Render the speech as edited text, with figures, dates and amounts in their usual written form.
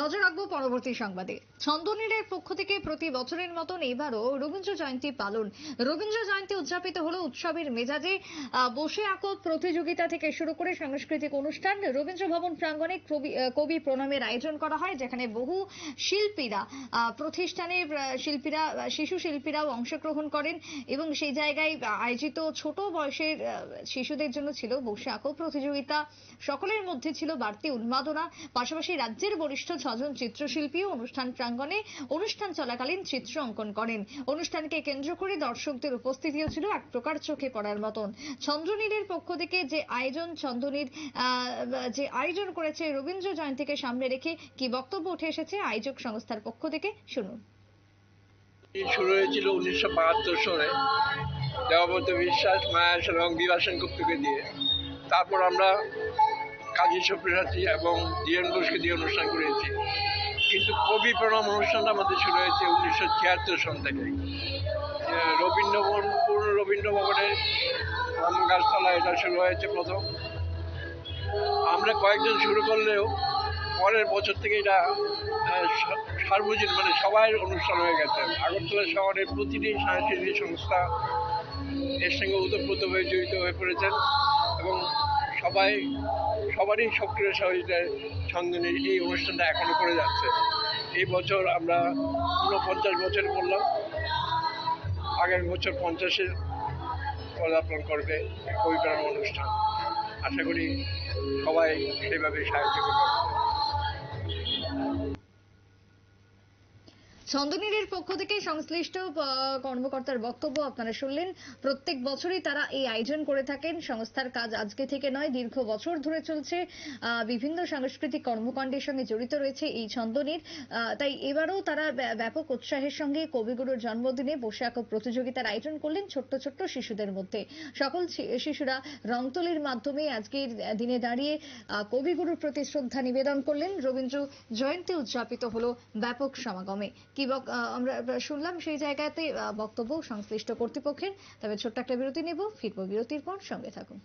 নজর রাখবো পরবর্তী সংবাদে। ছন্দনীলের পক্ষ থেকে প্রতি বছরের মতন এবারও রবীন্দ্র জয়ন্তী পালন। রবীন্দ্র জয়ন্তী উদযাপিত হলো উৎসবের মেজাজে। বসে আঁকো প্রতিযোগিতা থেকে শুরু করে সাংস্কৃতিক অনুষ্ঠান। রবীন্দ্র ভবন প্রাঙ্গণে কবি প্রণামের আয়োজন করা হয়, যেখানে বহু শিল্পীরা, প্রতিষ্ঠানের শিল্পীরা, শিশু শিল্পীরাও অংশগ্রহণ করেন এবং সেই জায়গায় আয়োজিত ছোট বয়সের শিশুদের জন্য ছিল বসে আঁকো প্রতিযোগিতা। সকলের মধ্যে ছিল বাড়তি উন্মাদনা। পাশাপাশি রাজ্যের বরিষ্ঠ 6 জন চিত্রশিল্পী অনুষ্ঠান প্রাঙ্গণে অনুষ্ঠান চলাকালীন চিত্র অঙ্কন করেন। অনুষ্ঠানকে কেন্দ্র করে দর্শকদের উপস্থিতিও ছিল এক প্রকার চোখে পড়ার মতন। ছন্দনীলের পক্ষ থেকে যে আয়োজন করেছে রবীন্দ্র জয়ন্তীকে সামনে রেখে কি বক্তব্য উঠে এসেছে আয়োজক সংস্থার পক্ষ থেকে, শুনুন। শুরু হয়েছিল 1972 সালে দেবব্রত বিশ্বাস, মায়া এবং বিভা সেনগুপ্তকে দিয়ে। তারপর আমরা কাজী সব্যসাচী এবং জিএন বোসকে দিয়ে অনুষ্ঠান করেছি। কিন্তু কবি প্রণাম অনুষ্ঠানটা আমাদের শুরু হয়েছে 1976 সাল থেকে। পুরনো রবীন্দ্র ভবনের আম গাছতলা এটা শুরু হয়েছে প্রথম। আমরা কয়েকজন শুরু করলেও পরের বছর থেকে এটা সার্বজনীন, মানে সবাই অনুষ্ঠান হয়ে গেছে। আগরতলা শহরের প্রতিটি সাংস্কৃতিক সংস্থা এর সঙ্গে ওতপ্রোত হয়ে জড়িত হয়ে পড়েছেন এবং সবারই সক্রিয় সহযোগিতায় ছন্দনীল এই অনুষ্ঠানটা এখনো করে যাচ্ছে। এই বছর আমরা 49 বছরে পড়লাম, আগের বছর 50-এর পদার্পণ করবে কবি প্রণাম অনুষ্ঠান। আশা করি সবাই সেইভাবে সাহায্য করবে। ছন্দনীলের পক্ষ থেকে সংশ্লিষ্ট কর্মকর্তার বক্তব্য আপনারা শুনলেন। প্রত্যেক বছরই তারা এই আয়োজন করে থাকেন। সংস্থার কাজ আজকে থেকে নয়, দীর্ঘ বছর ধরে চলছে। বিভিন্ন সাংস্কৃতিক কর্মকাণ্ডের সঙ্গে জড়িত রয়েছে এই ছন্দনীল। তাই এবারও তারা ব্যাপক উৎসাহের সঙ্গে কবিগুরুর জন্মদিনে বসে আঁকো প্রতিযোগিতার আয়োজন করলেন ছোট্ট ছোট্ট শিশুদের মধ্যে। সকল শিশুরা রং তুলির মাধ্যমে আজকের দিনে দাঁড়িয়ে কবিগুরুর প্রতি শ্রদ্ধা নিবেদন করলেন। রবীন্দ্র জয়ন্তী উদযাপিত হলো ব্যাপক সমাগমে। আমরা শুনলাম সেই জায়গাতে বক্তব্য সংশ্লিষ্ট কর্তৃপক্ষের। তবে ছোট্ট একটা বিরতি নেব, ফিরবো বিরতির পর, সঙ্গে থাকুন।